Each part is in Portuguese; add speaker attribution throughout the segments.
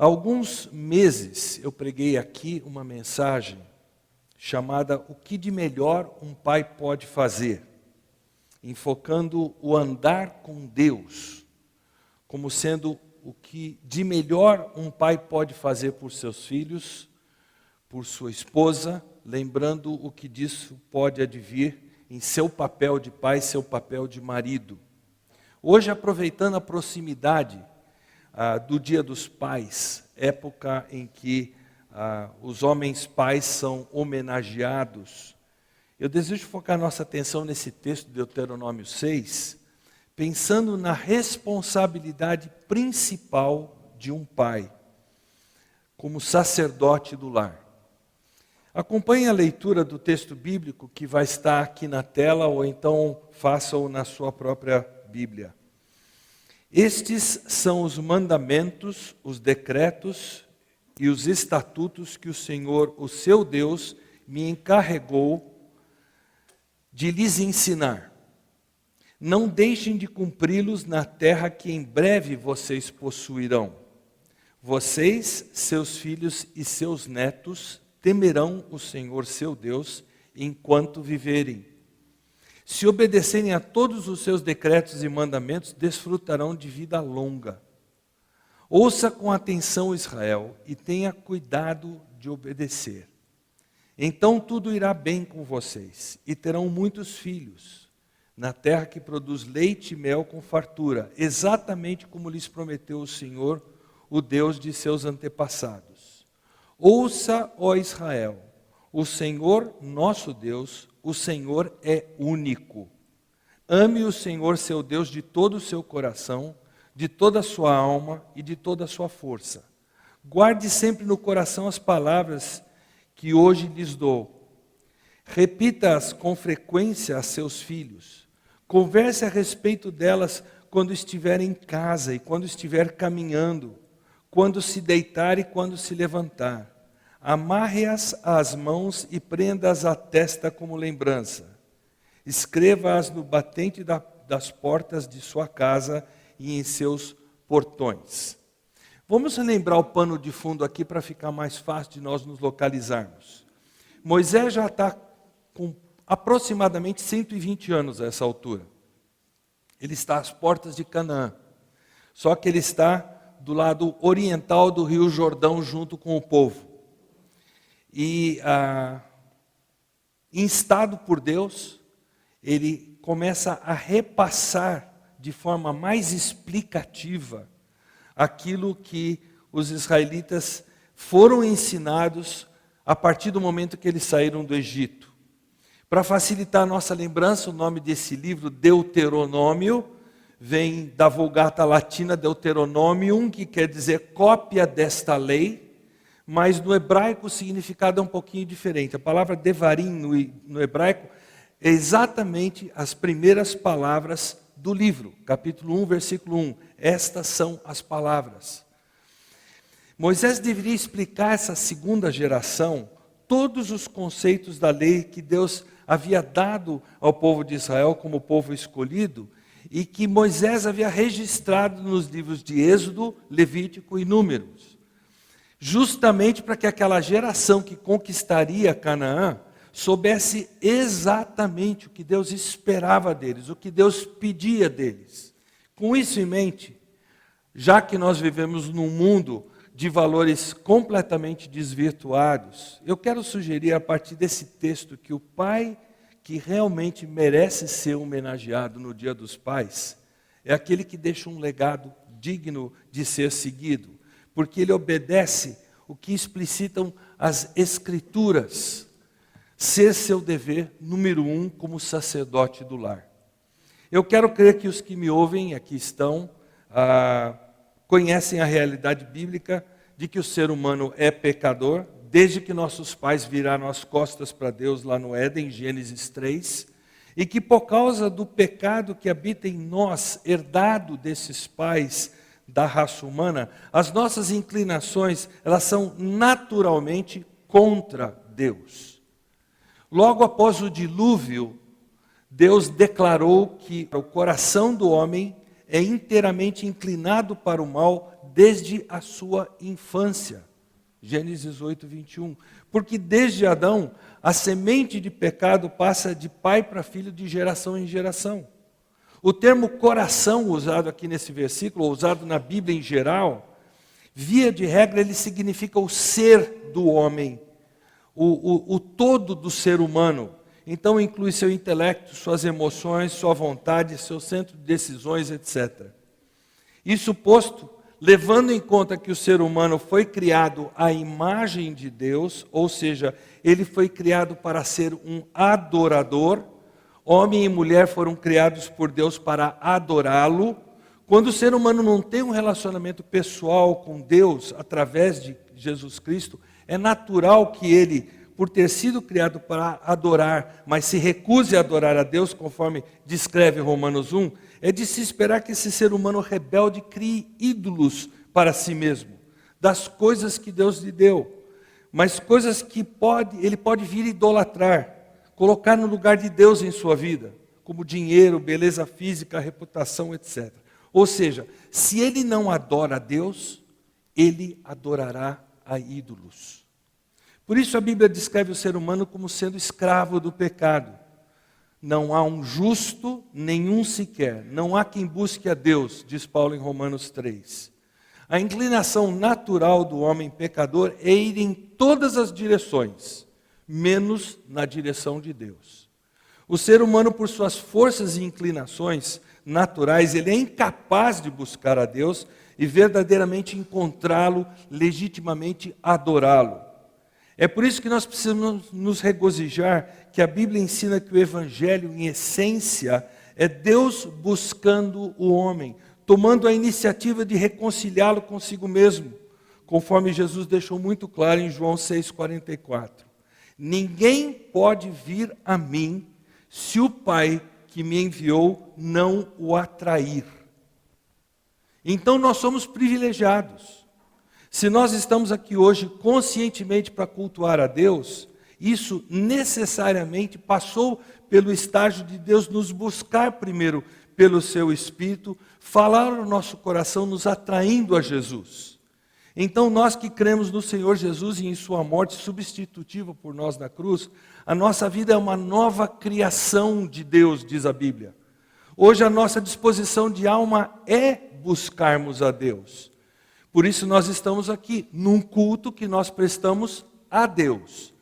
Speaker 1: Há alguns meses eu preguei aqui uma mensagem chamada O que de melhor um pai pode fazer, enfocando o andar com Deus como sendo o que de melhor um pai pode fazer por seus filhos, por sua esposa, lembrando o que disso pode advir em seu papel de pai, seu papel de marido. Hoje, aproveitando a proximidade do Dia dos Pais, época em que os homens pais são homenageados, eu desejo focar nossa atenção nesse texto de Deuteronômio 6, pensando na responsabilidade principal de um pai, como sacerdote do lar. Acompanhe a leitura do texto bíblico que vai estar aqui na tela, ou então faça-o na sua própria Bíblia. Estes são os mandamentos, os decretos e os estatutos que o Senhor, o seu Deus, me encarregou de lhes ensinar. Não deixem de cumpri-los na terra que em breve vocês possuirão. Vocês, seus filhos e seus netos temerão o Senhor seu Deus enquanto viverem. Se obedecerem a todos os seus decretos e mandamentos, desfrutarão de vida longa. Ouça com atenção, Israel, e tenha cuidado de obedecer. Então tudo irá bem com vocês, e terão muitos filhos, na terra que produz leite e mel com fartura, exatamente como lhes prometeu o Senhor, o Deus de seus antepassados. Ouça, ó Israel, o Senhor nosso Deus, o Senhor é único. Ame o Senhor seu Deus de todo o seu coração, de toda a sua alma e de toda a sua força. Guarde sempre no coração as palavras que hoje lhes dou. Repita-as com frequência a seus filhos. Converse a respeito delas quando estiver em casa e quando estiver caminhando, quando se deitar e quando se levantar. Amarre-as às mãos e prenda-as à testa como lembrança. Escreva-as no batente das portas de sua casa e em seus portões. Vamos relembrar o pano de fundo aqui para ficar mais fácil de nós nos localizarmos. Moisés já está com aproximadamente 120 anos a essa altura. Ele está às portas de Canaã. Só que ele está do lado oriental do Rio Jordão junto com o povo. E, instado por Deus, ele começa a repassar de forma mais explicativa aquilo que os israelitas foram ensinados a partir do momento que eles saíram do Egito. Para facilitar a nossa lembrança, o nome desse livro, Deuteronômio, vem da Vulgata Latina Deuteronomium, que quer dizer cópia desta lei, mas no hebraico o significado é um pouquinho diferente. A palavra devarim no hebraico é exatamente as primeiras palavras do livro, capítulo 1, versículo 1. Estas são as palavras. Moisés deveria explicar a essa segunda geração todos os conceitos da lei que Deus havia dado ao povo de Israel como povo escolhido e que Moisés havia registrado nos livros de Êxodo, Levítico e Números. Justamente para que aquela geração que conquistaria Canaã soubesse exatamente o que Deus esperava deles, o que Deus pedia deles. Com isso em mente, já que nós vivemos num mundo de valores completamente desvirtuados, eu quero sugerir a partir desse texto que o pai que realmente merece ser homenageado no Dia dos Pais é aquele que deixa um legado digno de ser seguido, porque ele obedece o que explicitam as Escrituras, ser seu dever número 1 como sacerdote do lar. Eu quero crer que os que me ouvem, aqui estão, conhecem a realidade bíblica de que o ser humano é pecador, desde que nossos pais viraram as costas para Deus lá no Éden, Gênesis 3, e que por causa do pecado que habita em nós, herdado desses pais da raça humana, as nossas inclinações, elas são naturalmente contra Deus. Logo após o dilúvio, Deus declarou que o coração do homem é inteiramente inclinado para o mal desde a sua infância. Gênesis 8, 21. Porque desde Adão, a semente de pecado passa de pai para filho, de geração em geração. O termo coração, usado aqui nesse versículo, ou usado na Bíblia em geral, via de regra, ele significa o ser do homem, o todo do ser humano. Então inclui seu intelecto, suas emoções, sua vontade, seu centro de decisões, etc. Isso posto, levando em conta que o ser humano foi criado à imagem de Deus, ou seja, ele foi criado para ser um adorador. Homem e mulher foram criados por Deus para adorá-lo. Quando o ser humano não tem um relacionamento pessoal com Deus através de Jesus Cristo, é natural que ele, por ter sido criado para adorar, mas se recuse a adorar a Deus, conforme descreve Romanos 1, é de se esperar que esse ser humano rebelde crie ídolos para si mesmo, das coisas que Deus lhe deu, mas coisas que ele pode vir idolatrar, colocar no lugar de Deus em sua vida, como dinheiro, beleza física, reputação, etc. Ou seja, se ele não adora a Deus, ele adorará a ídolos. Por isso a Bíblia descreve o ser humano como sendo escravo do pecado. Não há um justo, nenhum sequer. Não há quem busque a Deus, diz Paulo em Romanos 3. A inclinação natural do homem pecador é ir em todas as direções, menos na direção de Deus. O ser humano, por suas forças e inclinações naturais, ele é incapaz de buscar a Deus e verdadeiramente encontrá-lo, legitimamente adorá-lo. É por isso que nós precisamos nos regozijar que a Bíblia ensina que o Evangelho, em essência, é Deus buscando o homem, tomando a iniciativa de reconciliá-lo consigo mesmo, conforme Jesus deixou muito claro em João 6,44. Ninguém pode vir a mim se o Pai que me enviou não o atrair. Então nós somos privilegiados. Se nós estamos aqui hoje conscientemente para cultuar a Deus, isso necessariamente passou pelo estágio de Deus nos buscar primeiro pelo seu Espírito, falar no nosso coração, nos atraindo a Jesus. Então nós que cremos no Senhor Jesus e em sua morte substitutiva por nós na cruz, a nossa vida é uma nova criação de Deus, diz a Bíblia. Hoje a nossa disposição de alma é buscarmos a Deus. Por isso nós estamos aqui, num culto que nós prestamos a Deus.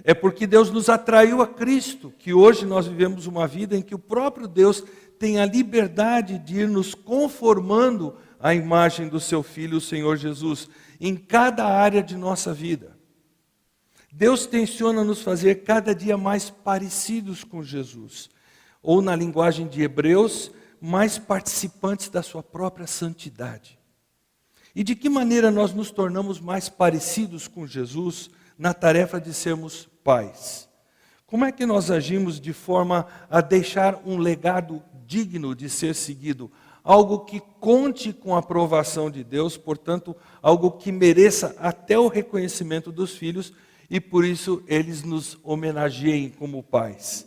Speaker 1: É porque Deus nos atraiu a Cristo, que hoje nós vivemos uma vida em que o próprio Deus tem a liberdade de ir nos conformando à imagem do seu Filho, o Senhor Jesus, em cada área de nossa vida. Deus tenciona nos fazer cada dia mais parecidos com Jesus, ou na linguagem de Hebreus, mais participantes da sua própria santidade. E de que maneira nós nos tornamos mais parecidos com Jesus na tarefa de sermos pais? Como é que nós agimos de forma a deixar um legado digno de ser seguido? Algo que conte com a aprovação de Deus, portanto, algo que mereça até o reconhecimento dos filhos e por isso eles nos homenageiem como pais.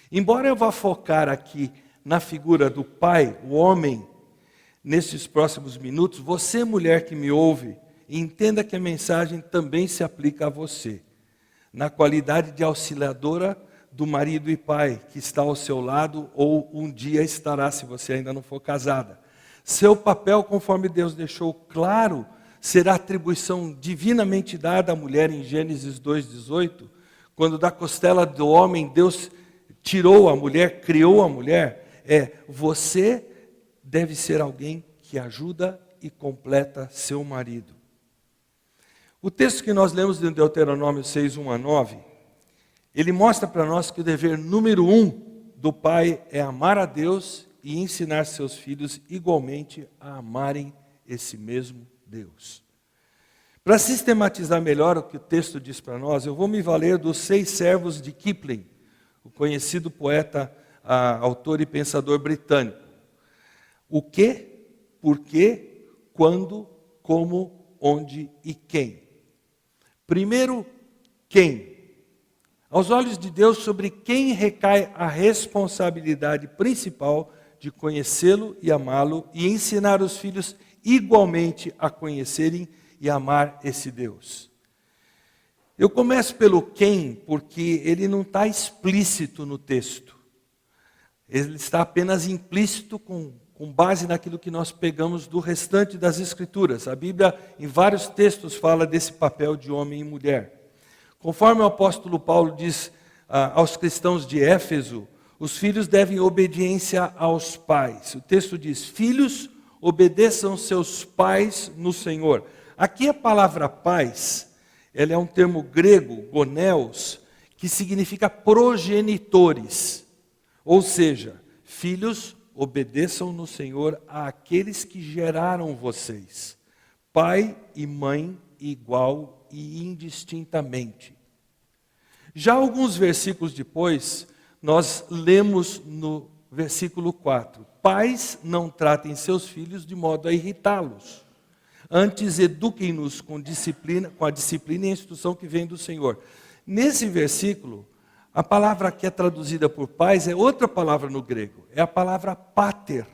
Speaker 1: Embora eu vá focar aqui na figura do pai, o homem, nesses próximos minutos, você, mulher que me ouve, entenda que a mensagem também se aplica a você, na qualidade de auxiliadora do marido e pai que está ao seu lado ou um dia estará, se você ainda não for casada. Seu papel, conforme Deus deixou claro, será atribuição divinamente dada à mulher em Gênesis 2,18, quando da costela do homem Deus tirou a mulher, criou a mulher, você deve ser alguém que ajuda e completa seu marido. O texto que nós lemos de Deuteronômio 6, 1 a 9, ele mostra para nós que o dever número 1 do pai é amar a Deus e ensinar seus filhos igualmente a amarem esse mesmo Deus. Para sistematizar melhor o que o texto diz para nós, eu vou me valer dos 6 servos de Kipling, o conhecido poeta, autor e pensador britânico. O que, por quê, quando, como, onde e quem. Primeiro, quem? Aos olhos de Deus, sobre quem recai a responsabilidade principal de conhecê-lo e amá-lo e ensinar os filhos igualmente a conhecerem e amar esse Deus. Eu começo pelo quem, porque ele não está explícito no texto. Ele está apenas implícito com base naquilo que nós pegamos do restante das Escrituras. A Bíblia, em vários textos, fala desse papel de homem e mulher. Conforme o apóstolo Paulo diz aos cristãos de Éfeso, os filhos devem obediência aos pais. O texto diz: filhos, obedeçam seus pais no Senhor. Aqui a palavra pais, ela é um termo grego, goneos, que significa progenitores. Ou seja, filhos, obedeçam no Senhor àqueles que geraram vocês. Pai e mãe igual e indistintamente. Já alguns versículos depois, nós lemos no versículo 4. Pais, não tratem seus filhos de modo a irritá-los. Antes, eduquem-nos com a disciplina e a instrução que vem do Senhor. Nesse versículo, a palavra que é traduzida por pais é outra palavra no grego. É a palavra pater,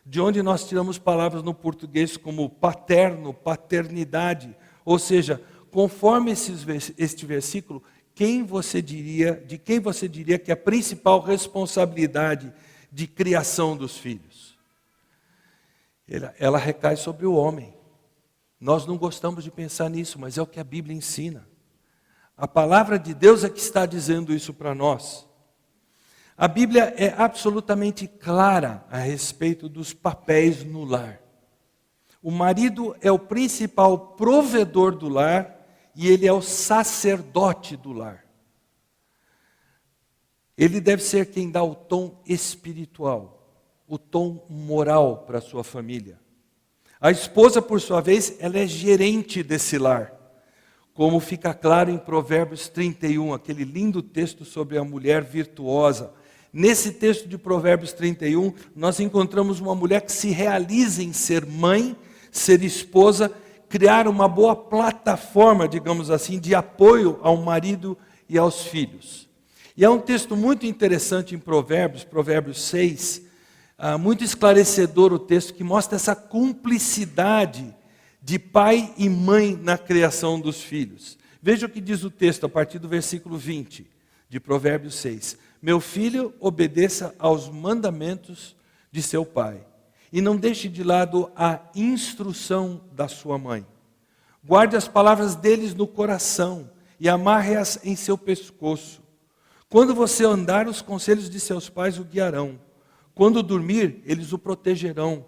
Speaker 1: de onde nós tiramos palavras no português como paterno, paternidade. Ou seja, conforme este versículo, de quem você diria que é a principal responsabilidade de criação dos filhos? Ela recai sobre o homem. Nós não gostamos de pensar nisso, mas é o que a Bíblia ensina. A palavra de Deus é que está dizendo isso para nós. A Bíblia é absolutamente clara a respeito dos papéis no lar. O marido é o principal provedor do lar e ele é o sacerdote do lar. Ele deve ser quem dá o tom espiritual, o tom moral para a sua família. A esposa, por sua vez, ela é gerente desse lar. Como fica claro em Provérbios 31, aquele lindo texto sobre a mulher virtuosa. Nesse texto de Provérbios 31, nós encontramos uma mulher que se realiza em ser mãe, ser esposa, criar uma boa plataforma, digamos assim, de apoio ao marido e aos filhos. E há um texto muito interessante em Provérbios 6, muito esclarecedor o texto, que mostra essa cumplicidade de pai e mãe na criação dos filhos. Veja o que diz o texto a partir do versículo 20 de Provérbios 6. Meu filho, obedeça aos mandamentos de seu pai, e não deixe de lado a instrução da sua mãe. Guarde as palavras deles no coração e amarre-as em seu pescoço. Quando você andar, os conselhos de seus pais o guiarão. Quando dormir, eles o protegerão.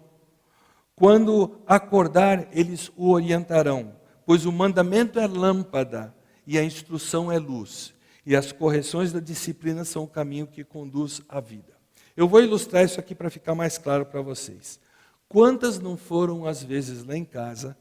Speaker 1: Quando acordar, eles o orientarão. Pois o mandamento é lâmpada e a instrução é luz. E as correções da disciplina são o caminho que conduz à vida. Eu vou ilustrar isso aqui para ficar mais claro para vocês. Quantas não foram as vezes lá em casa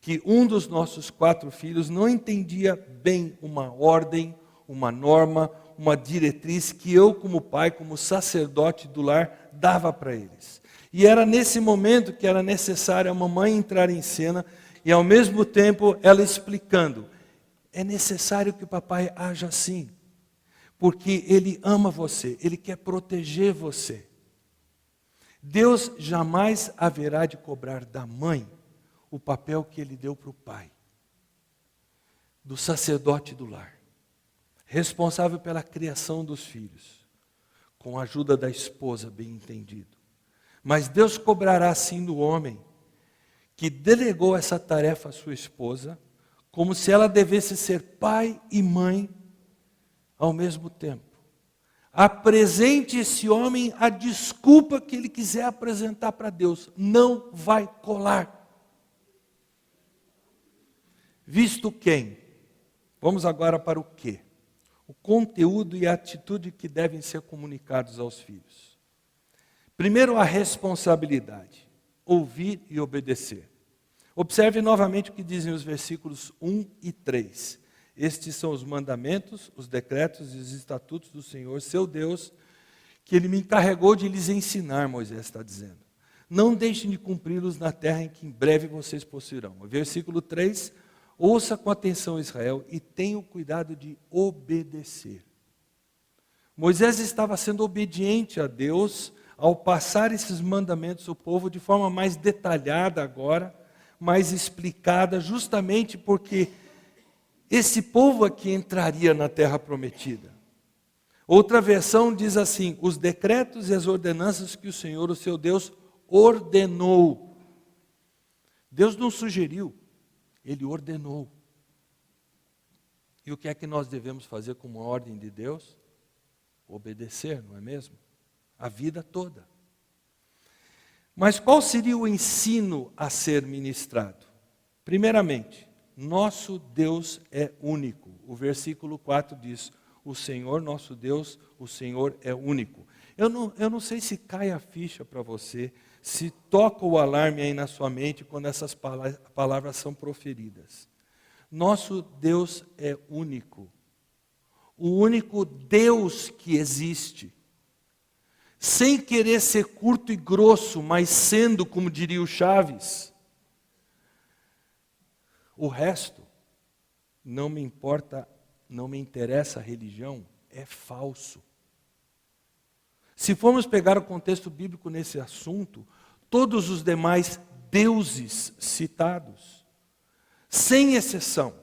Speaker 1: que um dos nossos 4 filhos não entendia bem uma ordem, uma norma, uma diretriz que eu, como pai, como sacerdote do lar, dava para eles. E era nesse momento que era necessário a mamãe entrar em cena e, ao mesmo tempo, ela explicando: é necessário que o papai haja assim, porque ele ama você, ele quer proteger você. Deus jamais haverá de cobrar da mãe o papel que ele deu para o pai, do sacerdote do lar, responsável pela criação dos filhos, com a ajuda da esposa, bem entendido. Mas Deus cobrará sim do homem que delegou essa tarefa à sua esposa, como se ela devesse ser pai e mãe ao mesmo tempo. Apresente esse homem a desculpa que ele quiser apresentar para Deus, não vai colar. Visto quem? Vamos agora para o quê? O conteúdo e a atitude que devem ser comunicados aos filhos. Primeiro, a responsabilidade, ouvir e obedecer. Observe novamente o que dizem os versículos 1 e 3. Estes são os mandamentos, os decretos e os estatutos do Senhor, seu Deus, que Ele me encarregou de lhes ensinar, Moisés está dizendo. Não deixem de cumpri-los na terra em que em breve vocês possuirão. Versículo 3, ouça com atenção Israel e tenha o cuidado de obedecer. Moisés estava sendo obediente a Deus ao passar esses mandamentos ao povo de forma mais detalhada agora, mais explicada, justamente porque esse povo aqui entraria na terra prometida. Outra versão diz assim: os decretos e as ordenanças que o Senhor, o seu Deus, ordenou. Deus não sugeriu, Ele ordenou. E o que é que nós devemos fazer como ordem de Deus? Obedecer, não é mesmo? A vida toda. Mas qual seria o ensino a ser ministrado? Primeiramente, nosso Deus é único. O versículo 4 diz: o Senhor nosso Deus, o Senhor é único. Eu não sei se cai a ficha para você, se toca o alarme aí na sua mente quando essas palavras são proferidas. Nosso Deus é único. O único Deus que existe. Sem querer ser curto e grosso, mas sendo, como diria o Chaves. O resto, não me importa, não me interessa a religião, é falso. Se formos pegar o contexto bíblico nesse assunto, todos os demais deuses citados, sem exceção,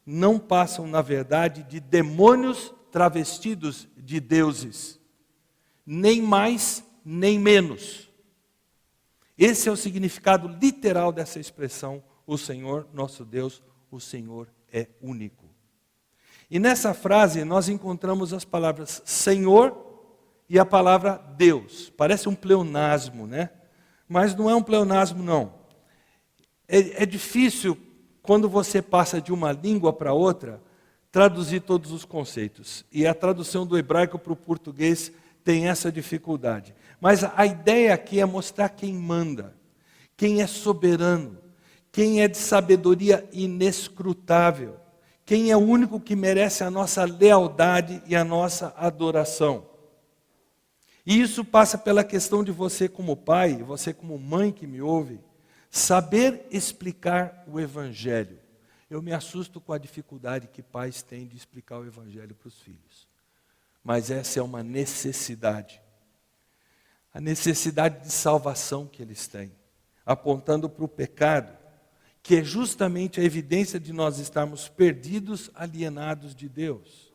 Speaker 1: não passam, na verdade, de demônios travestidos de deuses. Nem mais, nem menos. Esse é o significado literal dessa expressão, o Senhor nosso Deus, o Senhor é único. E nessa frase nós encontramos as palavras Senhor e a palavra Deus. Parece um pleonasmo, né? Mas não é um pleonasmo, não. É difícil, quando você passa de uma língua para outra, traduzir todos os conceitos. E a tradução do hebraico para o português tem essa dificuldade. Mas a ideia aqui é mostrar quem manda, quem é soberano, quem é de sabedoria inescrutável, quem é o único que merece a nossa lealdade e a nossa adoração. E isso passa pela questão de você como pai, você como mãe que me ouve, saber explicar o Evangelho. Eu me assusto com a dificuldade que pais têm de explicar o Evangelho para os filhos. Mas essa é uma necessidade. A necessidade de salvação que eles têm, apontando para o pecado, que é justamente a evidência de nós estarmos perdidos, alienados de Deus.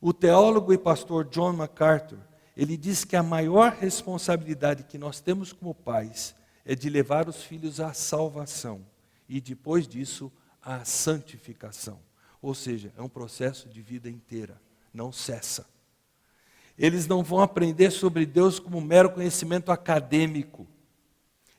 Speaker 1: O teólogo e pastor John MacArthur, ele diz que a maior responsabilidade que nós temos como pais é de levar os filhos à salvação e depois disso à santificação. Ou seja, é um processo de vida inteira, não cessa. Eles não vão aprender sobre Deus como mero conhecimento acadêmico.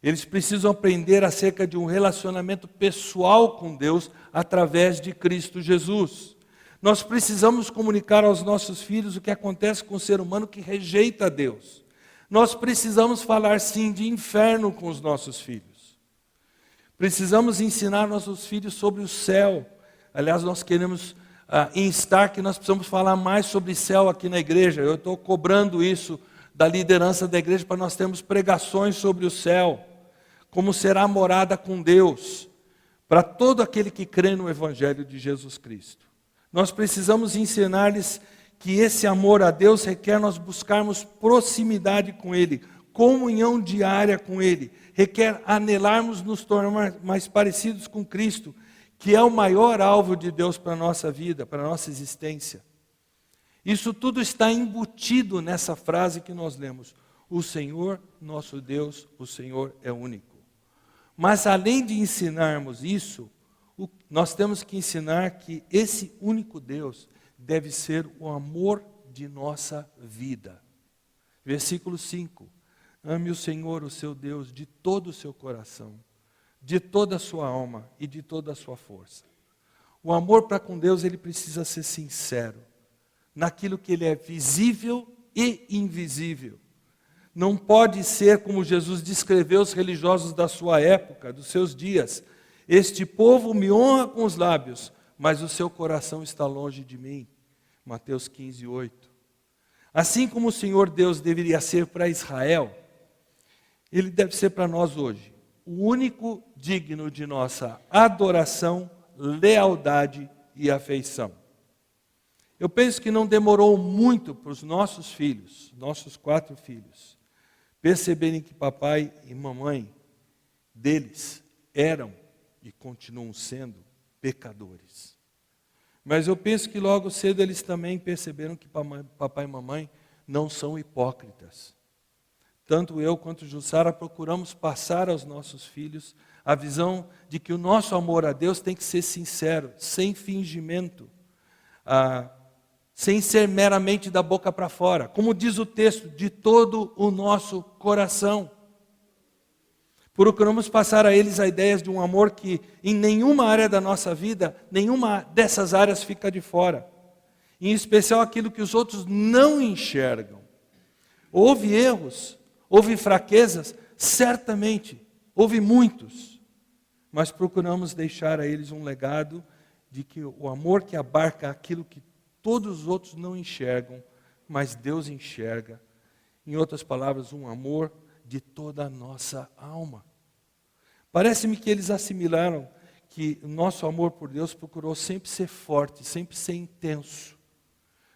Speaker 1: Eles precisam aprender acerca de um relacionamento pessoal com Deus através de Cristo Jesus. Nós precisamos comunicar aos nossos filhos o que acontece com o ser humano que rejeita Deus. Nós precisamos falar sim de inferno com os nossos filhos. Precisamos ensinar nossos filhos sobre o céu. Aliás, nós queremos instar que nós precisamos falar mais sobre céu aqui na igreja. Eu estou cobrando isso da liderança da igreja para nós termos pregações sobre o céu. Como será a morada com Deus para todo aquele que crê no Evangelho de Jesus Cristo. Nós precisamos ensinar-lhes que esse amor a Deus requer nós buscarmos proximidade com Ele, comunhão diária com Ele, requer anelarmos nos tornar mais parecidos com Cristo, que é o maior alvo de Deus para a nossa vida, para a nossa existência. Isso tudo está embutido nessa frase que nós lemos: o Senhor nosso Deus, o Senhor é único. Mas além de ensinarmos isso, nós temos que ensinar que esse único Deus deve ser o amor de nossa vida. Versículo 5. Ame o Senhor, o seu Deus, de todo o seu coração, de toda a sua alma e de toda a sua força. O amor para com Deus, ele precisa ser sincero, naquilo que ele é visível e invisível. Não pode ser como Jesus descreveu os religiosos da sua época, dos seus dias. Este povo me honra com os lábios, mas o seu coração está longe de mim. Mateus 15, 8. Assim como o Senhor Deus deveria ser para Israel, Ele deve ser para nós hoje. O único digno de nossa adoração, lealdade e afeição. Eu penso que não demorou muito para os nossos filhos, nossos 4 filhos, perceberem que papai e mamãe deles eram e continuam sendo pecadores. Mas eu penso que logo cedo eles também perceberam que papai e mamãe não são hipócritas. Tanto eu quanto Jussara procuramos passar aos nossos filhos a visão de que o nosso amor a Deus tem que ser sincero, sem fingimento, sem ser meramente da boca para fora. Como diz o texto, de todo o nosso coração. Procuramos passar a eles a ideia de um amor que em nenhuma área da nossa vida, nenhuma dessas áreas fica de fora. Em especial aquilo que os outros não enxergam. Houve erros, houve fraquezas, certamente, houve muitos. Mas procuramos deixar a eles um legado de que o amor que abarca aquilo que todos os outros não enxergam, mas Deus enxerga. Em outras palavras, um amor de toda a nossa alma. Parece-me que eles assimilaram que o nosso amor por Deus procurou sempre ser forte, sempre ser intenso,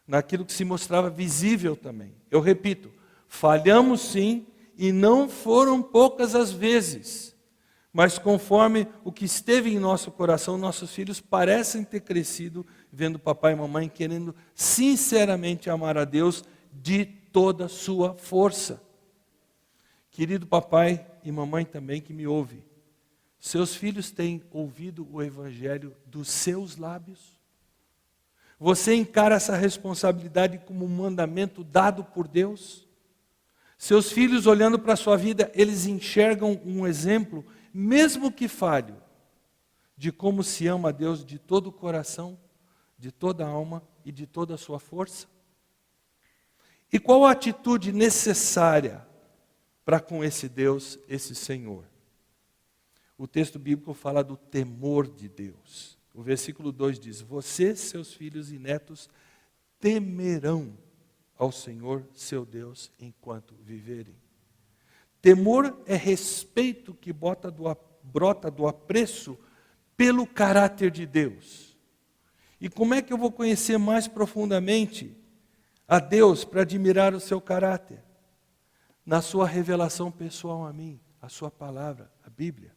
Speaker 1: naquilo que se mostrava visível também. Eu repito, falhamos sim, e não foram poucas as vezes, mas conforme o que esteve em nosso coração, nossos filhos parecem ter crescido vendo papai e mamãe querendo sinceramente amar a Deus de toda a sua força. Querido papai e mamãe também que me ouve, seus filhos têm ouvido o evangelho dos seus lábios? Você encara essa responsabilidade como um mandamento dado por Deus? Seus filhos olhando para a sua vida, eles enxergam um exemplo, mesmo que falho, de como se ama a Deus de todo o coração, de toda a alma e de toda a sua força? E qual a atitude necessária para com esse Deus, esse Senhor? O texto bíblico fala do temor de Deus. O versículo 2 diz: você, seus filhos e netos, temerão ao Senhor, seu Deus, enquanto viverem. Temor é respeito que brota do apreço pelo caráter de Deus. E como é que eu vou conhecer mais profundamente a Deus para admirar o seu caráter? Na sua revelação pessoal a mim, a sua palavra, a Bíblia.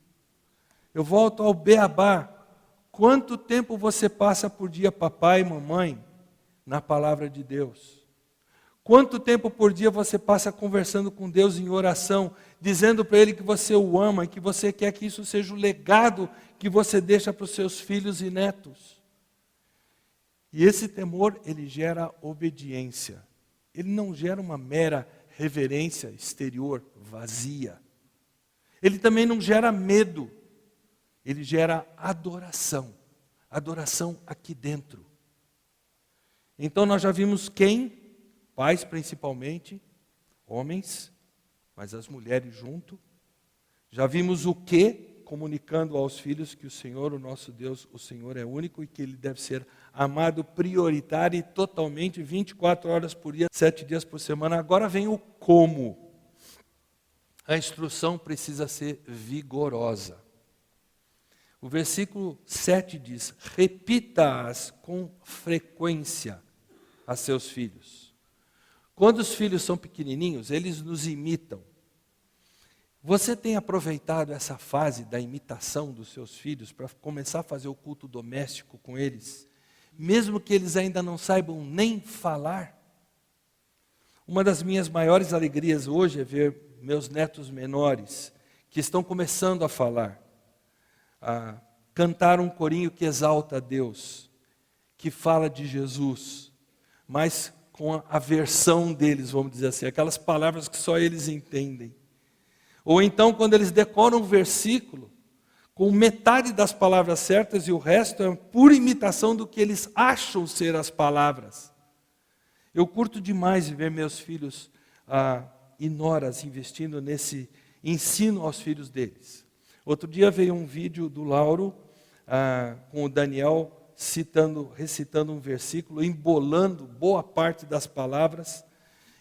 Speaker 1: Eu volto ao beabá. Quanto tempo você passa por dia, papai e mamãe, na palavra de Deus? Quanto tempo por dia você passa conversando com Deus em oração, dizendo para Ele que você o ama e que você quer que isso seja o legado que você deixa para os seus filhos e netos? E esse temor, ele gera obediência. Ele não gera uma mera reverência exterior, vazia. Ele também não gera medo. Ele gera adoração. Adoração aqui dentro. Então nós já vimos quem? Pais principalmente, homens, mas as mulheres junto. Já vimos o que, comunicando aos filhos que o Senhor, o nosso Deus, o Senhor é único e que Ele deve ser amado prioritário e totalmente, 24 horas por dia, 7 dias por semana. Agora vem o como. A instrução precisa ser vigorosa. O versículo 7 diz: repita-as com frequência a seus filhos. Quando os filhos são pequenininhos, eles nos imitam. Você tem aproveitado essa fase da imitação dos seus filhos para começar a fazer o culto doméstico com eles, mesmo que eles ainda não saibam nem falar? Uma das minhas maiores alegrias hoje é ver meus netos menores, que estão começando a falar, a cantar um corinho que exalta a Deus, que fala de Jesus, mas com a versão deles, vamos dizer assim, aquelas palavras que só eles entendem. Ou então, quando eles decoram um versículo, com metade das palavras certas e o resto é pura imitação do que eles acham ser as palavras. Eu curto demais ver meus filhos e noras investindo nesse ensino aos filhos deles. Outro dia veio um vídeo do Lauro com o Daniel recitando um versículo, embolando boa parte das palavras.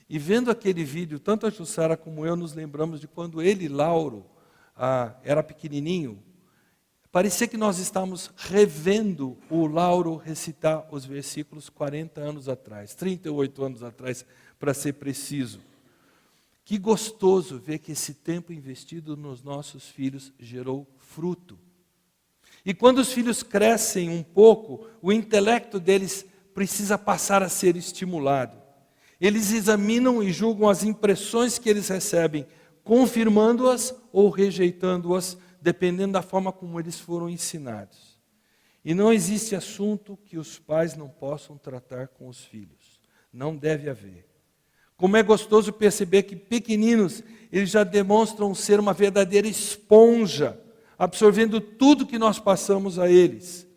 Speaker 1: E vendo aquele vídeo, tanto a Jussara como eu nos lembramos de quando ele, Lauro, era pequenininho. Parecia que nós estávamos revendo o Lauro recitar os versículos 40 anos atrás, 38 anos atrás, para ser preciso. Que gostoso ver que esse tempo investido nos nossos filhos gerou fruto. E quando os filhos crescem um pouco, o intelecto deles precisa passar a ser estimulado. Eles examinam e julgam as impressões que eles recebem, confirmando-as ou rejeitando-as, dependendo da forma como eles foram ensinados. E não existe assunto que os pais não possam tratar com os filhos. Não deve haver. Como é gostoso perceber que pequeninos, eles já demonstram ser uma verdadeira esponja, absorvendo tudo que nós passamos a eles.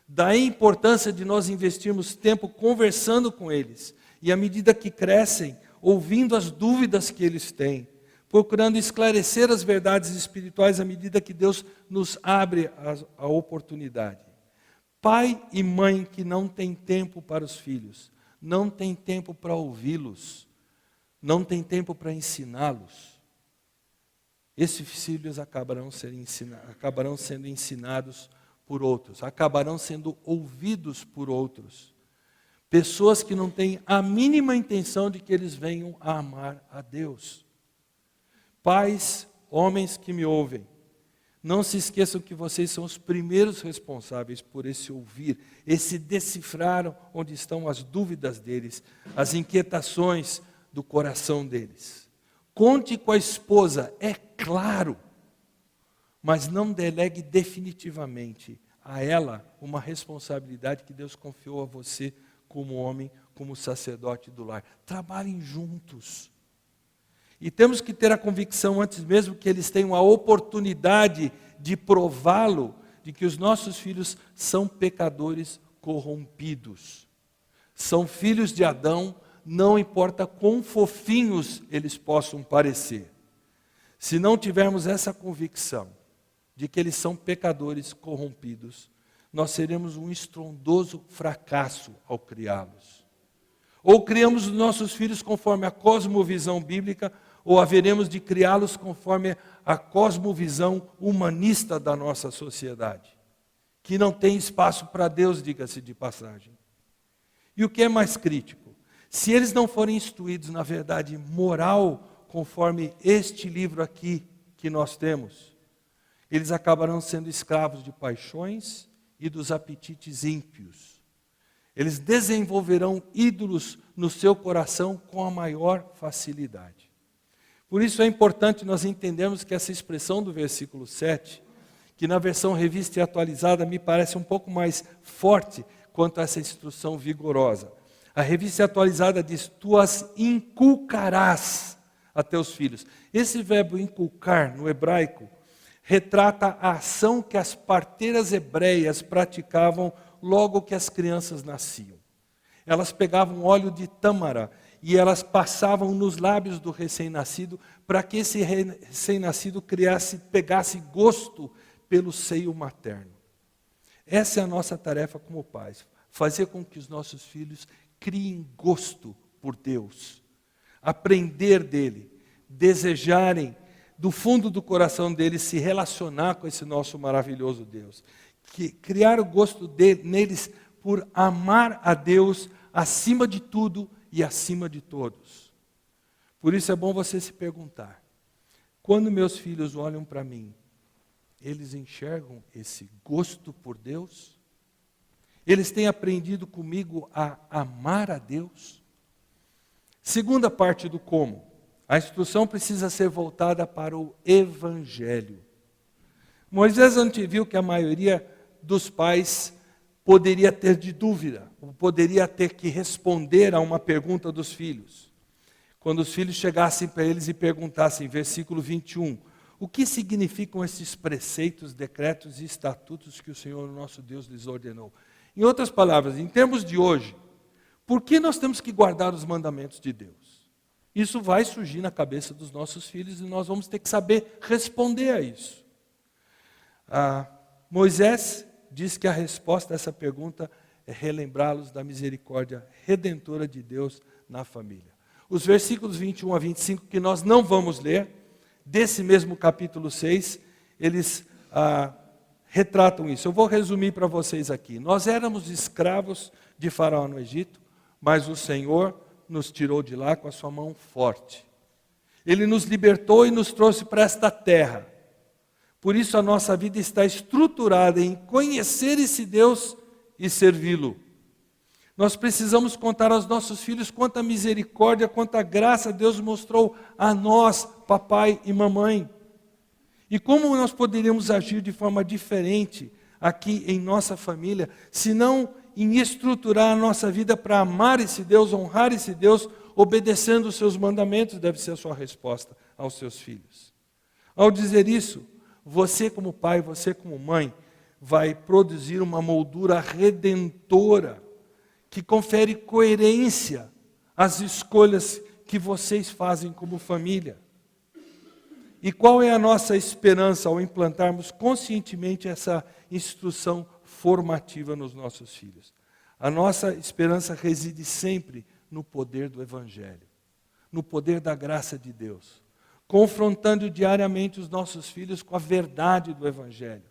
Speaker 1: Daí a importância de nós investirmos tempo conversando com eles. E à medida que crescem, ouvindo as dúvidas que eles têm, procurando esclarecer as verdades espirituais à medida que Deus nos abre a oportunidade. Pai e mãe que não têm tempo para os filhos, não têm tempo para ouvi-los, não têm tempo para ensiná-los, esses filhos acabarão sendo ensinados por outros, acabarão sendo ouvidos por outros. Pessoas que não têm a mínima intenção de que eles venham a amar a Deus. Pais, homens que me ouvem, não se esqueçam que vocês são os primeiros responsáveis por esse ouvir, esse decifrar onde estão as dúvidas deles, as inquietações do coração deles. Conte com a esposa, é claro, mas não delegue definitivamente a ela uma responsabilidade que Deus confiou a você como homem, como sacerdote do lar. Trabalhem juntos. E temos que ter a convicção, antes mesmo que eles tenham a oportunidade de prová-lo, de que os nossos filhos são pecadores corrompidos. São filhos de Adão, não importa quão fofinhos eles possam parecer. Se não tivermos essa convicção de que eles são pecadores corrompidos, nós seremos um estrondoso fracasso ao criá-los. Ou criamos os nossos filhos conforme a cosmovisão bíblica, ou haveremos de criá-los conforme a cosmovisão humanista da nossa sociedade, que não tem espaço para Deus, diga-se de passagem. E o que é mais crítico? Se eles não forem instruídos na verdade moral, conforme este livro aqui que nós temos, eles acabarão sendo escravos de paixões e dos apetites ímpios. Eles desenvolverão ídolos no seu coração com a maior facilidade. Por isso é importante nós entendermos que essa expressão do versículo 7, que na versão revista e atualizada me parece um pouco mais forte quanto a essa instrução vigorosa. A revista atualizada diz: tu as inculcarás a teus filhos. Esse verbo inculcar no hebraico retrata a ação que as parteiras hebreias praticavam logo que as crianças nasciam. Elas pegavam óleo de tâmara e elas passavam nos lábios do recém-nascido para que esse recém-nascido pegasse gosto pelo seio materno. Essa é a nossa tarefa como pais, fazer com que os nossos filhos criem gosto por Deus, aprender dele, desejarem do fundo do coração deles se relacionar com esse nosso maravilhoso Deus, criar o gosto neles por amar a Deus acima de tudo e acima de todos. Por isso é bom você se perguntar: quando meus filhos olham para mim, eles enxergam esse gosto por Deus? Eles têm aprendido comigo a amar a Deus? Segunda parte do como. A instrução precisa ser voltada para o Evangelho. Moisés anteviu que a maioria dos pais poderia ter de dúvida, ou poderia ter que responder a uma pergunta dos filhos. Quando os filhos chegassem para eles e perguntassem, versículo 21, o que significam esses preceitos, decretos e estatutos que o Senhor nosso Deus lhes ordenou? Em outras palavras, em termos de hoje, por que nós temos que guardar os mandamentos de Deus? Isso vai surgir na cabeça dos nossos filhos e nós vamos ter que saber responder a isso. Moisés diz que a resposta a essa pergunta é relembrá-los da misericórdia redentora de Deus na família. Os versículos 21 a 25, que nós não vamos ler, desse mesmo capítulo 6, eles retratam isso. Eu vou resumir para vocês aqui. Nós éramos escravos de Faraó no Egito, mas o Senhor nos tirou de lá com a sua mão forte. Ele nos libertou e nos trouxe para esta terra. Por isso a nossa vida está estruturada em conhecer esse Deus e servi-lo. Nós precisamos contar aos nossos filhos quanta misericórdia, quanta graça Deus mostrou a nós, papai e mamãe. E como nós poderíamos agir de forma diferente aqui em nossa família, se não em estruturar a nossa vida para amar esse Deus, honrar esse Deus, obedecendo os seus mandamentos, deve ser a sua resposta aos seus filhos. Ao dizer isso, você como pai, você como mãe, vai produzir uma moldura redentora, que confere coerência às escolhas que vocês fazem como família. E qual é a nossa esperança ao implantarmos conscientemente essa instrução formativa nos nossos filhos? A nossa esperança reside sempre no poder do Evangelho, no poder da graça de Deus, confrontando diariamente os nossos filhos com a verdade do Evangelho,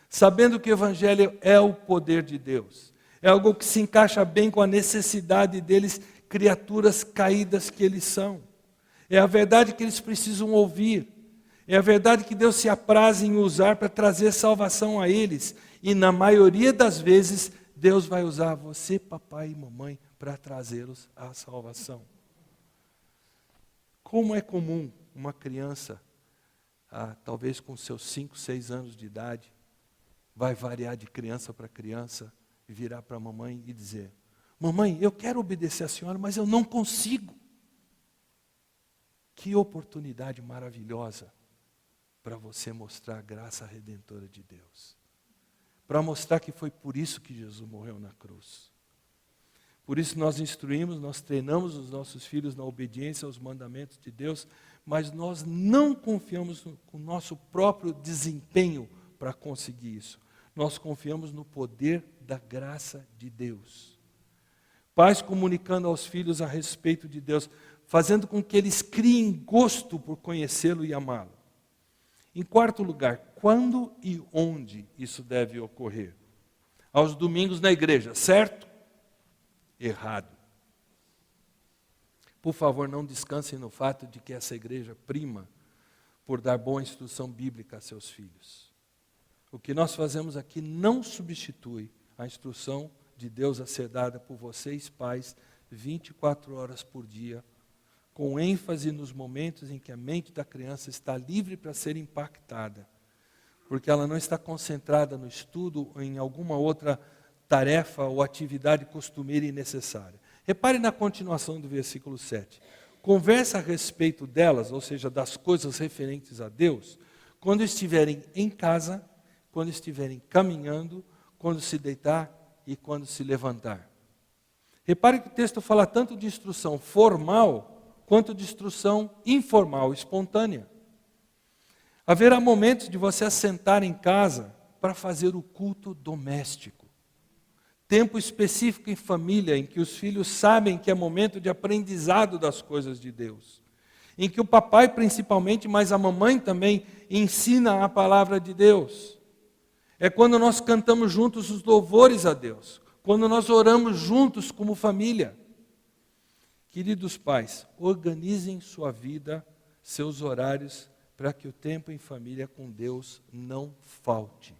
Speaker 1: sabendo que o Evangelho é o poder de Deus, é algo que se encaixa bem com a necessidade deles, criaturas caídas que eles são. É a verdade que eles precisam ouvir, é a verdade que Deus se apraz em usar para trazer salvação a eles, e na maioria das vezes, Deus vai usar você, papai e mamãe, para trazê-los à salvação. Como é comum uma criança, talvez com seus 5, 6 anos de idade, vai variar de criança para criança, e virar para a mamãe e dizer: mamãe, eu quero obedecer a senhora, mas eu não consigo. Que oportunidade maravilhosa para você mostrar a graça redentora de Deus. Para mostrar que foi por isso que Jesus morreu na cruz. Por isso nós instruímos, nós treinamos os nossos filhos na obediência aos mandamentos de Deus, mas nós não confiamos no nosso próprio desempenho para conseguir isso. Nós confiamos no poder da graça de Deus. Pais comunicando aos filhos a respeito de Deus, fazendo com que eles criem gosto por conhecê-lo e amá-lo. Em quarto lugar, quando e onde isso deve ocorrer? Aos domingos na igreja, certo? Errado. Por favor, não descansem no fato de que essa igreja prima por dar boa instrução bíblica a seus filhos. O que nós fazemos aqui não substitui a instrução de Deus a ser dada por vocês, pais, 24 horas por dia, com ênfase nos momentos em que a mente da criança está livre para ser impactada, porque ela não está concentrada no estudo ou em alguma outra tarefa ou atividade costumeira e necessária. Repare na continuação do versículo 7. Conversa a respeito delas, ou seja, das coisas referentes a Deus, quando estiverem em casa, quando estiverem caminhando, quando se deitar e quando se levantar. Repare que o texto fala tanto de instrução formal, quanto de instrução informal, espontânea. Haverá momentos de você assentar em casa para fazer o culto doméstico. Tempo específico em família, em que os filhos sabem que é momento de aprendizado das coisas de Deus. Em que o papai principalmente, mas a mamãe também, ensina a palavra de Deus. É quando nós cantamos juntos os louvores a Deus. Quando nós oramos juntos como família. Queridos pais, organizem sua vida, seus horários, para que o tempo em família com Deus não falte.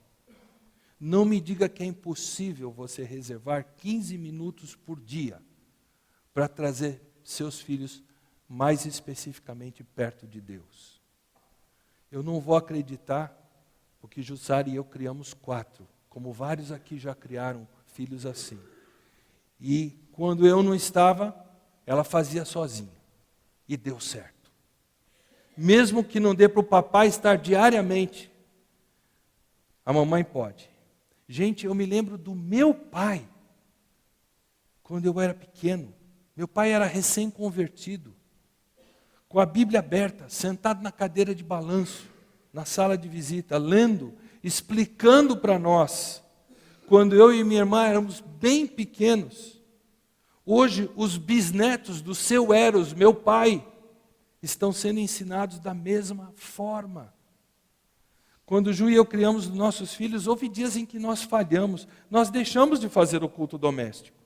Speaker 1: Não me diga que é impossível você reservar 15 minutos por dia para trazer seus filhos mais especificamente perto de Deus. Eu não vou acreditar, porque Jussara e eu criamos 4, como vários aqui já criaram filhos assim. E quando eu não estava, ela fazia sozinha. E deu certo. Mesmo que não dê para o papai estar diariamente, a mamãe pode. Gente, eu me lembro do meu pai, quando eu era pequeno. Meu pai era recém-convertido, com a Bíblia aberta, sentado na cadeira de balanço, na sala de visita, lendo, explicando para nós, quando eu e minha irmã éramos bem pequenos. Hoje, os bisnetos do seu Eros, meu pai, estão sendo ensinados da mesma forma. Quando o Ju e eu criamos os nossos filhos, houve dias em que nós falhamos, nós deixamos de fazer o culto doméstico.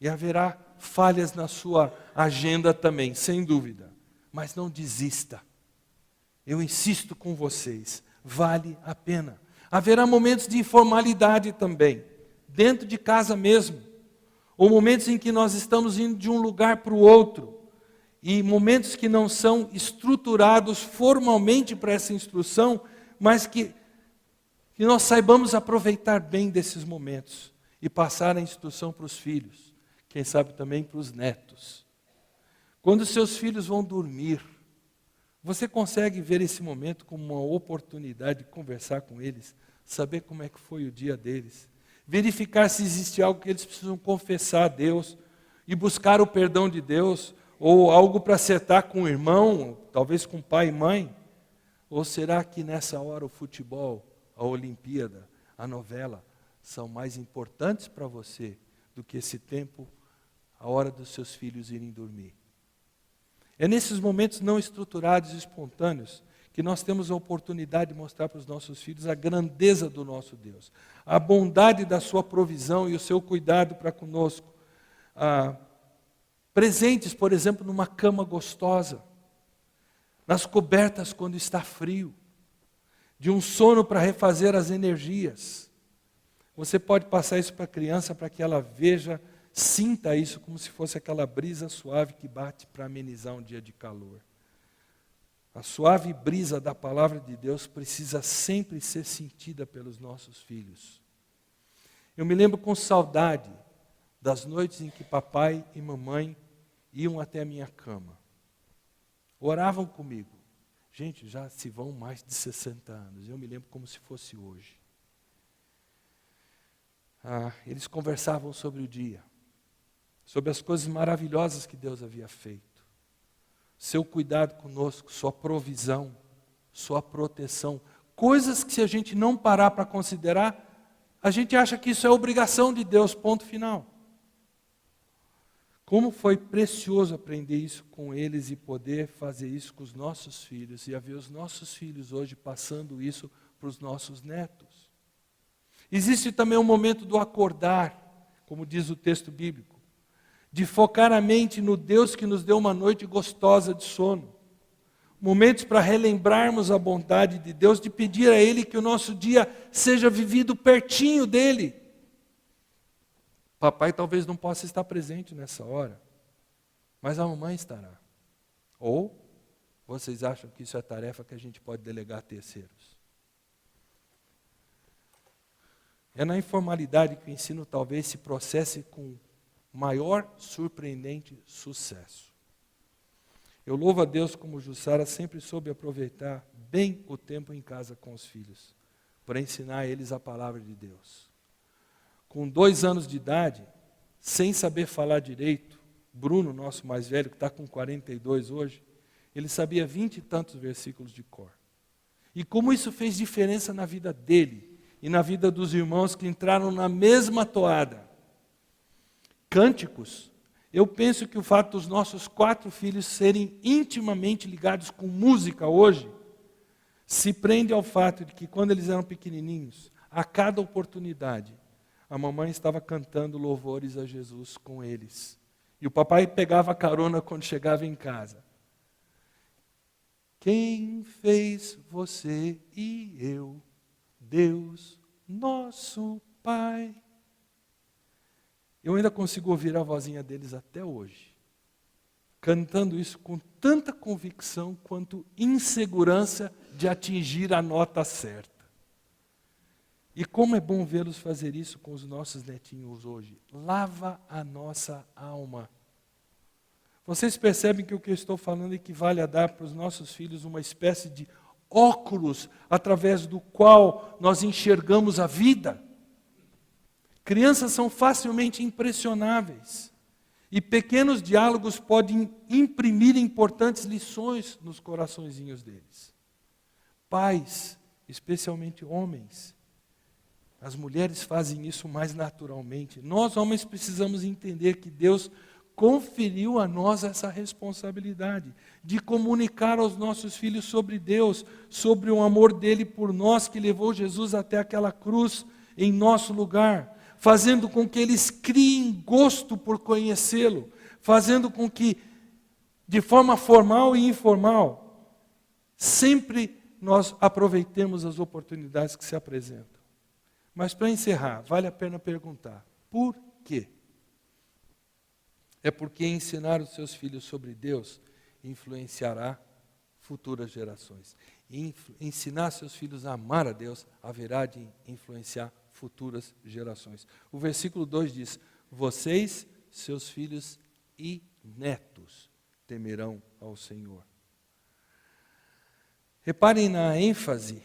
Speaker 1: E haverá falhas na sua agenda também, sem dúvida. mas não desista. Eu insisto com vocês, vale a pena. Haverá momentos de informalidade também, dentro de casa mesmo, ou momentos em que nós estamos indo de um lugar para o outro, e momentos que não são estruturados formalmente para essa instrução, mas que nós saibamos aproveitar bem desses momentos e passar a instrução para os filhos, quem sabe também para os netos. Quando seus filhos vão dormir, você consegue ver esse momento como uma oportunidade de conversar com eles, saber como é que foi o dia deles, verificar se existe algo que eles precisam confessar a Deus e buscar o perdão de Deus, ou algo para acertar com o irmão, talvez com pai e mãe? Ou será que nessa hora o futebol, a Olimpíada, a novela, são mais importantes para você do que esse tempo, a hora dos seus filhos irem dormir? É nesses momentos não estruturados e espontâneos que nós temos a oportunidade de mostrar para os nossos filhos a grandeza do nosso Deus, a bondade da sua provisão e o seu cuidado para conosco. Presentes, por exemplo, numa cama gostosa, nas cobertas quando está frio, de um sono para refazer as energias. Você pode passar isso para a criança para que ela veja, sinta isso como se fosse aquela brisa suave que bate para amenizar um dia de calor. A suave brisa da palavra de Deus precisa sempre ser sentida pelos nossos filhos. Eu me lembro com saudade das noites em que papai e mamãe iam até a minha cama. Oravam comigo. Gente, já se vão mais de 60 anos. Eu me lembro como se fosse hoje. Eles conversavam sobre o dia, sobre as coisas maravilhosas que Deus havia feito. Seu cuidado conosco, sua provisão, sua proteção. Coisas que se a gente não parar para considerar, a gente acha que isso é obrigação de Deus, ponto final. Como foi precioso aprender isso com eles e poder fazer isso com os nossos filhos e a ver os nossos filhos hoje passando isso para os nossos netos. Existe também um momento do acordar, como diz o texto bíblico, de focar a mente no Deus que nos deu uma noite gostosa de sono. Momentos para relembrarmos a bondade de Deus, de pedir a Ele que o nosso dia seja vivido pertinho dEle. Papai talvez não possa estar presente nessa hora, mas a mamãe estará. Ou vocês acham que isso é tarefa que a gente pode delegar a terceiros? É na informalidade que o ensino talvez se processe com maior surpreendente sucesso. Eu louvo a Deus como Jussara sempre soube aproveitar bem o tempo em casa com os filhos, para ensinar a eles a palavra de Deus. Com 2 anos de idade, sem saber falar direito, Bruno, nosso mais velho, que está com 42 hoje, ele sabia 20 e tantos versículos de cor. E como isso fez diferença na vida dele e na vida dos irmãos que entraram na mesma toada. Cânticos, eu penso que o fato dos nossos 4 filhos serem intimamente ligados com música hoje, se prende ao fato de que quando eles eram pequenininhos, a cada oportunidade, a mamãe estava cantando louvores a Jesus com eles. E o papai pegava carona quando chegava em casa. Quem fez você e eu, Deus, nosso Pai. Eu ainda consigo ouvir a vozinha deles até hoje, cantando isso com tanta convicção quanto insegurança de atingir a nota certa. E como é bom vê-los fazer isso com os nossos netinhos hoje. Lava a nossa alma. Vocês percebem que o que eu estou falando equivale a dar para os nossos filhos uma espécie de óculos através do qual nós enxergamos a vida? Crianças são facilmente impressionáveis. E pequenos diálogos podem imprimir importantes lições nos coraçõezinhos deles. Pais, especialmente homens, as mulheres fazem isso mais naturalmente. Nós, homens, precisamos entender que Deus conferiu a nós essa responsabilidade de comunicar aos nossos filhos sobre Deus, sobre o amor dele por nós, que levou Jesus até aquela cruz em nosso lugar, fazendo com que eles criem gosto por conhecê-lo, fazendo com que de forma formal e informal, sempre nós aproveitemos as oportunidades que se apresentam. Mas para encerrar, vale a pena perguntar, por quê? É porque ensinar os seus filhos sobre Deus influenciará futuras gerações. Ensinar seus filhos a amar a Deus haverá de influenciar futuras gerações. O versículo 2 diz, vocês, seus filhos e netos temerão ao Senhor. Reparem na ênfase,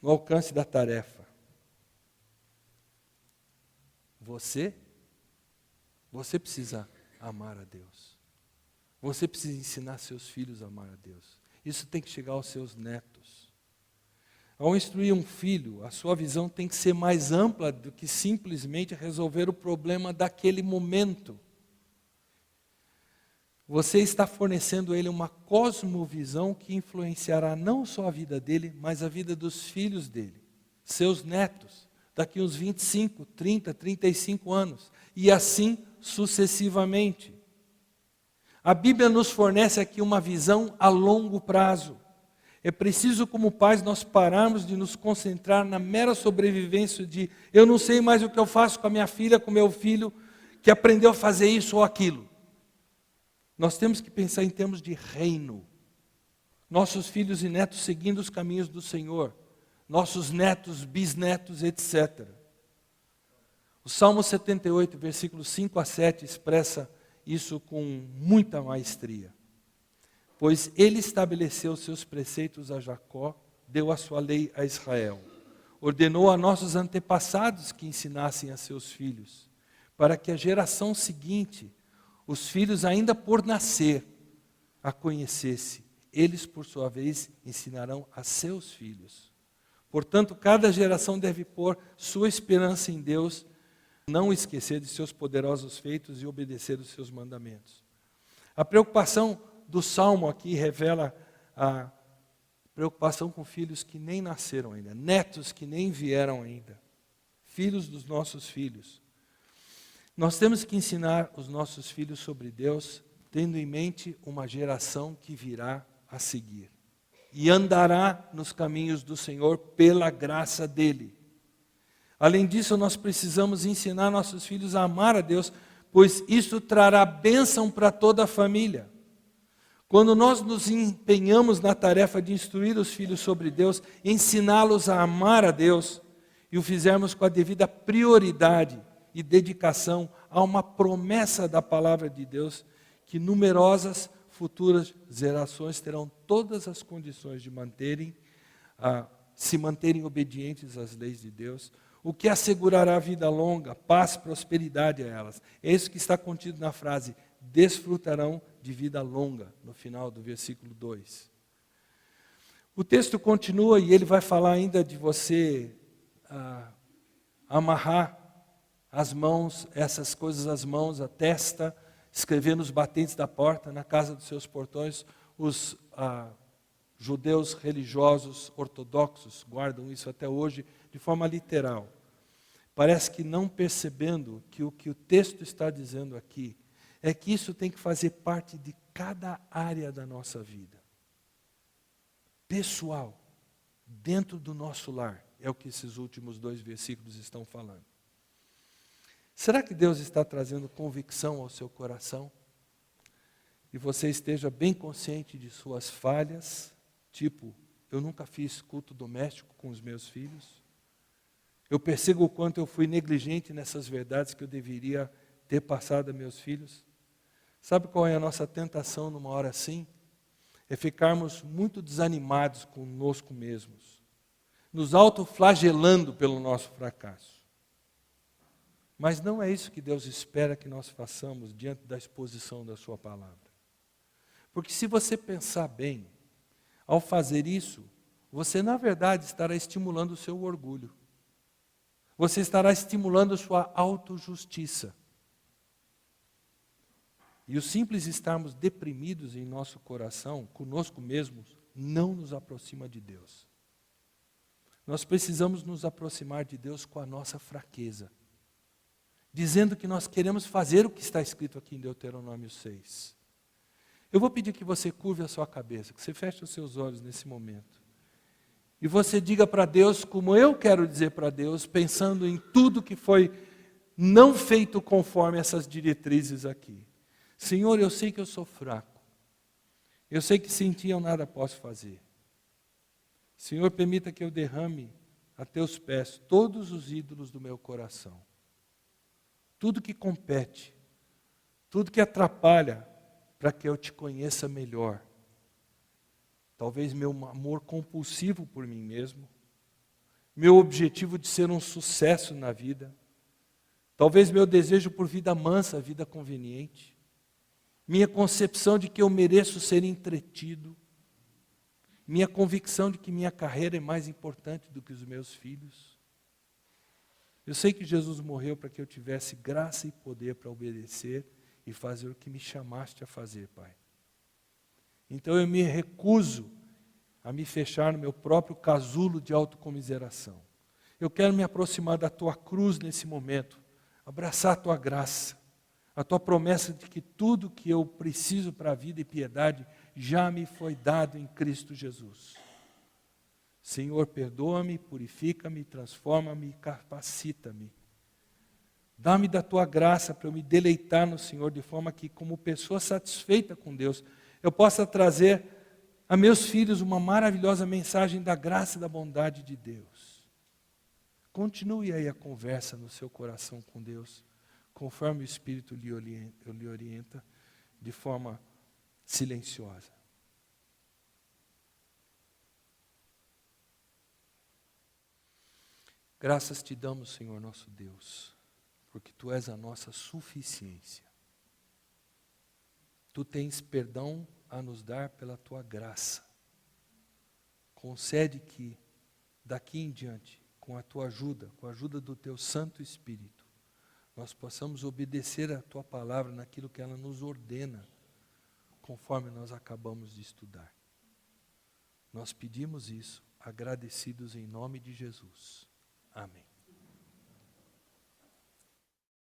Speaker 1: no alcance da tarefa. Você precisa amar a Deus. Você precisa ensinar seus filhos a amar a Deus. Isso tem que chegar aos seus netos. Ao instruir um filho, a sua visão tem que ser mais ampla do que simplesmente resolver o problema daquele momento. Você está fornecendo a ele uma cosmovisão que influenciará não só a vida dele, mas a vida dos filhos dele, seus netos, daqui uns 25, 30, 35 anos, e assim sucessivamente. A Bíblia nos fornece aqui uma visão a longo prazo. É preciso, como pais, nós pararmos de nos concentrar na mera sobrevivência de eu não sei mais o que eu faço com a minha filha, com o meu filho, que aprendeu a fazer isso ou aquilo. Nós temos que pensar em termos de reino. Nossos filhos e netos seguindo os caminhos do Senhor. Nossos netos, bisnetos, etc. O Salmo 78, versículos 5 a 7, expressa isso com muita maestria. Pois ele estabeleceu seus preceitos a Jacó, deu a sua lei a Israel. Ordenou a nossos antepassados que ensinassem a seus filhos, para que a geração seguinte, os filhos ainda por nascer, a conhecesse. Eles, por sua vez, ensinarão a seus filhos. Portanto, cada geração deve pôr sua esperança em Deus, não esquecer de seus poderosos feitos e obedecer os seus mandamentos. A preocupação do Salmo aqui revela a preocupação com filhos que nem nasceram ainda, netos que nem vieram ainda, filhos dos nossos filhos. Nós temos que ensinar os nossos filhos sobre Deus, tendo em mente uma geração que virá a seguir. E andará nos caminhos do Senhor pela graça dEle. Além disso, nós precisamos ensinar nossos filhos a amar a Deus, pois isso trará bênção para toda a família. Quando nós nos empenhamos na tarefa de instruir os filhos sobre Deus, ensiná-los a amar a Deus, e o fizermos com a devida prioridade e dedicação a uma promessa da palavra de Deus, que numerosas futuras gerações terão todas as condições de se manterem obedientes às leis de Deus, o que assegurará vida longa, paz, prosperidade a elas. É isso que está contido na frase, desfrutarão de vida longa, no final do versículo 2. O texto continua e ele vai falar ainda de você amarrar as mãos, essas coisas, as mãos, a testa, escrever nos batentes da porta, na casa dos seus portões. Os judeus religiosos ortodoxos guardam isso até hoje de forma literal. Parece que não percebendo que o texto está dizendo aqui é que isso tem que fazer parte de cada área da nossa vida. Pessoal, dentro do nosso lar, é o que esses últimos 2 versículos estão falando. Será que Deus está trazendo convicção ao seu coração? E você esteja bem consciente de suas falhas, tipo, eu nunca fiz culto doméstico com os meus filhos. Eu percebo o quanto eu fui negligente nessas verdades que eu deveria ter passado a meus filhos. Sabe qual é a nossa tentação numa hora assim? É ficarmos muito desanimados conosco mesmos, nos autoflagelando pelo nosso fracasso. Mas não é isso que Deus espera que nós façamos diante da exposição da sua palavra. Porque se você pensar bem, ao fazer isso, você na verdade estará estimulando o seu orgulho. Você estará estimulando a sua autojustiça. E o simples estarmos deprimidos em nosso coração, conosco mesmos, não nos aproxima de Deus. Nós precisamos nos aproximar de Deus com a nossa fraqueza, dizendo que nós queremos fazer o que está escrito aqui em Deuteronômio 6. Eu vou pedir que você curve a sua cabeça, que você feche os seus olhos nesse momento. E você diga para Deus, como eu quero dizer para Deus, pensando em tudo que foi não feito conforme essas diretrizes aqui. Senhor, eu sei que eu sou fraco. Eu sei que sem Ti eu nada posso fazer. Senhor, permita que eu derrame a Teus pés todos os ídolos do meu coração. Tudo que compete, tudo que atrapalha para que eu Te conheça melhor. Talvez meu amor compulsivo por mim mesmo, meu objetivo de ser um sucesso na vida, talvez meu desejo por vida mansa, vida conveniente, minha concepção de que eu mereço ser entretido, minha convicção de que minha carreira é mais importante do que os meus filhos. Eu sei que Jesus morreu para que eu tivesse graça e poder para obedecer e fazer o que me chamaste a fazer, Pai. Então eu me recuso a me fechar no meu próprio casulo de autocomiseração. Eu quero me aproximar da Tua cruz nesse momento, abraçar a Tua graça, a Tua promessa de que tudo que eu preciso para a vida e piedade já me foi dado em Cristo Jesus. Senhor, perdoa-me, purifica-me, transforma-me, capacita-me. Dá-me da Tua graça para eu me deleitar no Senhor, de forma que, como pessoa satisfeita com Deus, eu possa trazer a meus filhos uma maravilhosa mensagem da graça e da bondade de Deus. Continue aí a conversa no seu coração com Deus, conforme o Espírito lhe orienta, de forma silenciosa. Graças Te damos, Senhor nosso Deus, porque Tu és a nossa suficiência. Tu tens perdão a nos dar pela Tua graça. Concede que, daqui em diante, com a Tua ajuda, com a ajuda do Teu Santo Espírito, nós possamos obedecer a Tua palavra naquilo que ela nos ordena, conforme nós acabamos de estudar. Nós pedimos isso, agradecidos em nome de Jesus. Amém.